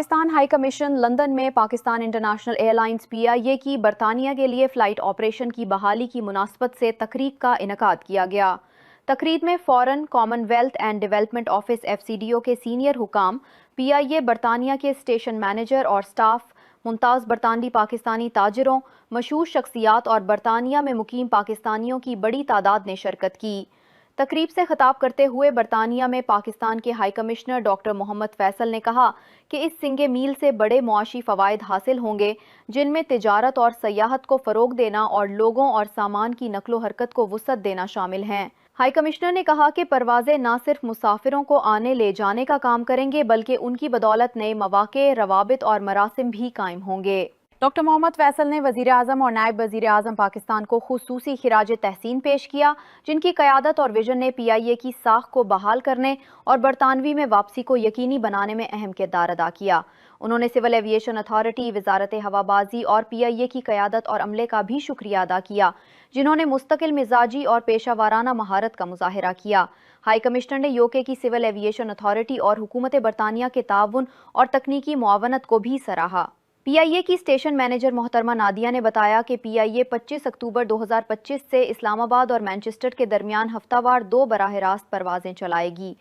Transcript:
Pakistan high commission London میں Pakistan international air lines PIA کی برطانیہ کے لیے فلائٹ آپریشن کی بحالی کی مناسبت سے تقریب کا انعقاد کیا گیا۔ تقریب میں foreign, common wealth and development office FCDO کے سینئر حکام، PIA برطانیہ کے اسٹیشن مینیجر اور سٹاف، ممتاز برطانوی پاکستانی تاجروں، مشہور شخصیات اور برطانیہ میں مقیم پاکستانیوں کی بڑی تعداد نے شرکت کی۔ تقریب سے خطاب کرتے ہوئے برطانیہ میں پاکستان کے ہائی کمشنر ڈاکٹر محمد فیصل نے کہا کہ اس سنگ میل سے بڑے معاشی فوائد حاصل ہوں گے، جن میں تجارت اور سیاحت کو فروغ دینا اور لوگوں اور سامان کی نقل و حرکت کو وسعت دینا شامل ہیں۔ ہائی کمشنر نے کہا کہ پروازیں نہ صرف مسافروں کو آنے لے جانے کا کام کریں گے بلکہ ان کی بدولت نئے مواقع، روابط اور مراسم بھی قائم ہوں گے۔ ڈاکٹر محمد فیصل نے وزیراعظم اور نائب وزیر اعظم پاکستان کو خصوصی خراج تحسین پیش کیا، جن کی قیادت اور ویژن نے PIA کی ساکھ کو بحال کرنے اور برطانوی میں واپسی کو یقینی بنانے میں اہم کردار ادا کیا۔ انہوں نے سول ایویشن اتھارٹی، وزارت ہوابازی اور PIA کی قیادت اور عملے کا بھی شکریہ ادا کیا، جنہوں نے مستقل مزاجی اور پیشہ ورانہ مہارت کا مظاہرہ کیا۔ ہائی کمشنر نے UK کی سول ایویشن اتھارٹی اور حکومت برطانیہ کے تعاون اور تکنیکی معاونت کو بھی سراہا۔ PIA کی اسٹیشن مینیجر محترمہ نادیہ نے بتایا کہ PIA 25 اکتوبر 2025 سے اسلام آباد اور مانچسٹر کے درمیان ہفتہ وار 2 براہ راست پروازیں چلائے گی۔